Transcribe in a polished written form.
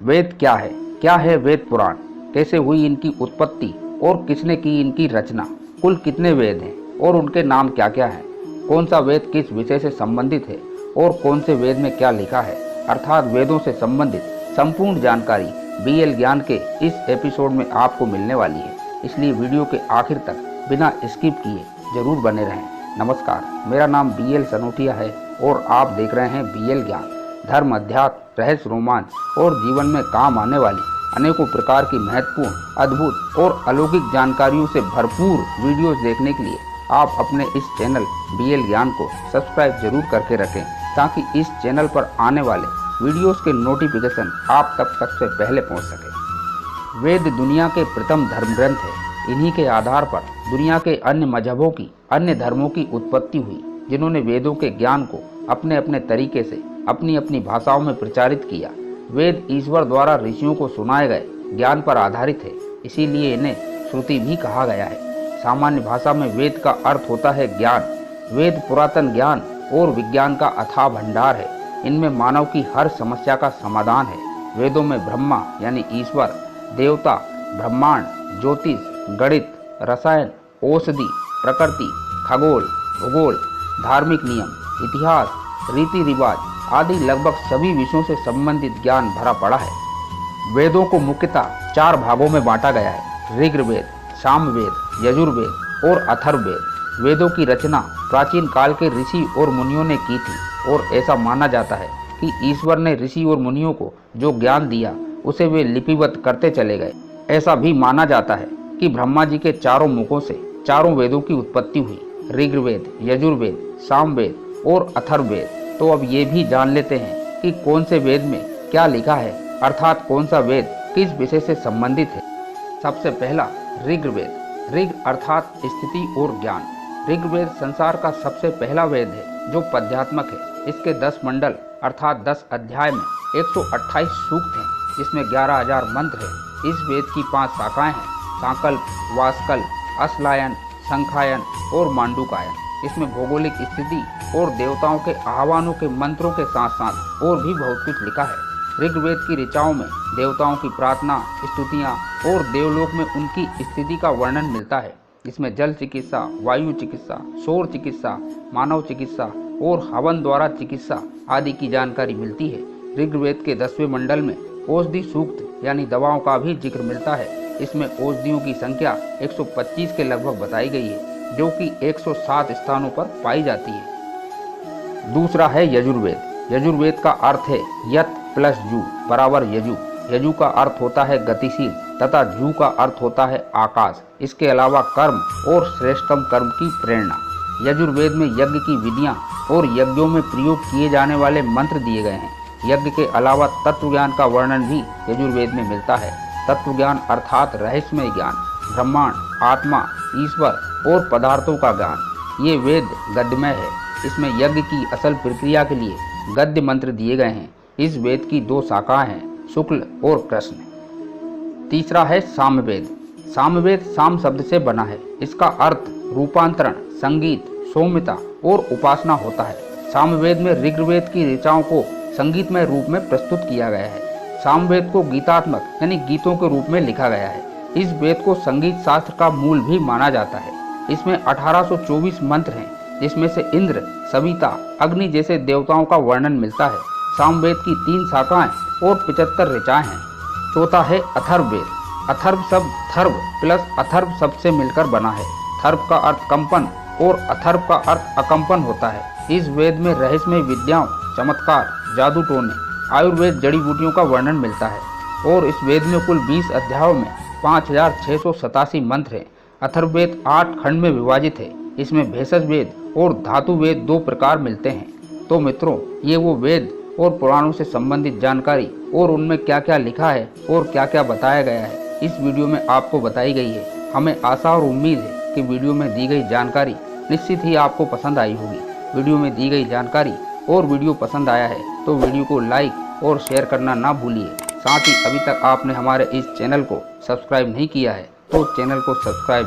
वेद क्या है? क्या है वेद पुराण? कैसे हुई इनकी उत्पत्ति और किसने की इनकी रचना? कुल कितने वेद हैं और उनके नाम क्या क्या हैं? कौन सा वेद किस विषय से संबंधित है और कौन से वेद में क्या लिखा है? अर्थात वेदों से संबंधित संपूर्ण जानकारी बीएल ज्ञान के इस एपिसोड में आपको मिलने वाली है, इसलिए वीडियो के आखिर तक बिना स्किप किए जरूर बने रहें। नमस्कार, मेरा नाम बीएल सनोटिया है और आप देख रहे हैं बीएल ज्ञान। धर्म, अध्यात्म, रहस्य, रोमांच और जीवन में काम आने वाली अनेकों प्रकार की महत्वपूर्ण, अद्भुत और अलौकिक जानकारियों से भरपूर वीडियोस देखने के लिए आप अपने इस चैनल बीएल ज्ञान को सब्सक्राइब जरूर करके रखें, ताकि इस चैनल पर आने वाले वीडियोस के नोटिफिकेशन आप तक सबसे पहले पहुंच सके। वेद दुनिया के प्रथम धर्म ग्रंथ है। इन्हीं के आधार पर दुनिया के अन्य मजहबों की, अन्य धर्मों की उत्पत्ति हुई, जिन्होंने वेदों के ज्ञान को अपने अपने तरीके से अपनी अपनी भाषाओं में प्रचारित किया। वेद ईश्वर द्वारा ऋषियों को सुनाए गए ज्ञान पर आधारित है, इसीलिए इन्हें श्रुति भी कहा गया है। सामान्य भाषा में वेद का अर्थ होता है ज्ञान। वेद पुरातन ज्ञान और विज्ञान का अथाह भंडार है। इनमें मानव की हर समस्या का समाधान है। वेदों में ब्रह्मा यानी ईश्वर, देवता, ब्रह्मांड, ज्योतिष, गणित, रसायन, औषधि, प्रकृति, खगोल, भूगोल, धार्मिक नियम, इतिहास, रीति रिवाज आदि लगभग सभी विषयों से संबंधित ज्ञान भरा पड़ा है। वेदों को मुख्यतः 4 भागों में बांटा गया है: ऋग्वेद, सामवेद, यजुर्वेद और अथर्ववेद। वेदों की रचना प्राचीन काल के ऋषि और मुनियों ने की थी और ऐसा माना जाता है कि ईश्वर ने ऋषि और मुनियों को जो ज्ञान दिया उसे वे लिपिबद्ध करते चले गए। ऐसा भी माना जाता है कि ब्रह्मा जी के 4 मुखों से 4 वेदों की उत्पत्ति हुई: ऋग्वेद, यजुर्वेद, सामवेद और अथर्ववेद। तो अब ये भी जान लेते हैं कि कौन से वेद में क्या लिखा है, अर्थात कौन सा वेद किस विषय से संबंधित है। सबसे पहला ऋग्वेद। ऋग अर्थात स्थिति और ज्ञान। ऋग्वेद संसार का सबसे पहला वेद है जो पद्यात्मक है। इसके 10 मंडल अर्थात 10 अध्याय में 128 सूक्त हैं, जिसमें 11,000 मंत्र हैं। इस वेद की 5 शाखाएं हैं: सांकल्प, वासकल्प, अश्लायन, संखायन और मांडुकायन। इसमें भौगोलिक स्थिति और देवताओं के आह्वानों के मंत्रों के साथ साथ और भी बहुत कुछ लिखा है। ऋग्वेद की ऋचाओं में देवताओं की प्रार्थना, स्तुतियाँ और देवलोक में उनकी स्थिति का वर्णन मिलता है। इसमें जल चिकित्सा, वायु चिकित्सा, सौर चिकित्सा, मानव चिकित्सा और हवन द्वारा चिकित्सा आदि की जानकारी मिलती है। ऋग्वेद के 10वें मंडल में औषधि सूक्त यानी दवाओं का भी जिक्र मिलता है। इसमें औषधियों की संख्या 125 के लगभग बताई गई है, जो कि 107 स्थानों पर पाई जाती है। दूसरा है यजुर्वेद। यजुर्वेद का अर्थ है यत प्लस जू बराबर यजु। यजु का अर्थ होता है गतिशील तथा जू का अर्थ होता है आकाश। इसके अलावा कर्म और श्रेष्ठतम कर्म की प्रेरणा। यजुर्वेद में यज्ञ की विधियां और यज्ञों में प्रयोग किए जाने वाले मंत्र दिए गए हैं। यज्ञ के अलावा तत्व ज्ञान का वर्णन भी यजुर्वेद में मिलता है। तत्व ज्ञान अर्थात रहस्यमय ज्ञान, ब्रह्मांड, आत्मा, ईश्वर और पदार्थों का ज्ञान। ये वेद गद्यमय है। इसमें यज्ञ की असल प्रक्रिया के लिए गद्य मंत्र दिए गए हैं। इस वेद की 2 शाखाएं हैं, शुक्ल और कृष्ण। तीसरा है सामवेद। सामवेद साम शब्द से बना है। इसका अर्थ रूपांतरण, संगीत, सौम्यता और उपासना होता है। सामवेद में ऋग्वेद की ऋचाओं को संगीतमय रूप में प्रस्तुत किया गया है। सामवेद को गीतात्मक यानी गीतों के रूप में लिखा गया है। इस वेद को संगीत शास्त्र का मूल भी माना जाता है। इसमें 1824 मंत्र हैं, जिसमें से इंद्र, सविता, अग्नि जैसे देवताओं का वर्णन मिलता है। सामवेद की 3 शाखाएं और 75 ऋचाएं हैं। चौथा है अथर्ववेद। अथर्व शब्द थर्व प्लस अथर्व शब्द से मिलकर बना है। थर्व का अर्थ कंपन और अथर्व का अर्थ अकंपन होता है। इस वेद में रहस्यमय विद्याओं, चमत्कार, जादू टोने, आयुर्वेद, जड़ी बूटियों का वर्णन मिलता है। और इस वेद में कुल 20 अध्यायों में 5,687 मंत्र हैं। अथर्ववेद 8 खंड में विभाजित है। इसमें भेषज वेद और धातु वेद 2 प्रकार मिलते हैं। तो मित्रों, ये वो वेद और पुराणों से संबंधित जानकारी और उनमें क्या क्या लिखा है और क्या क्या बताया गया है इस वीडियो में आपको बताई गई है। हमें आशा और उम्मीद है कि वीडियो में दी गई जानकारी निश्चित ही आपको पसंद आई होगी। वीडियो में दी गई जानकारी और वीडियो पसंद आया है तो वीडियो को लाइक और शेयर करना ना भूलिए। साथ ही अभी तक आपने हमारे इस चैनल को सब्सक्राइब नहीं किया है तो चैनल को सब्सक्राइब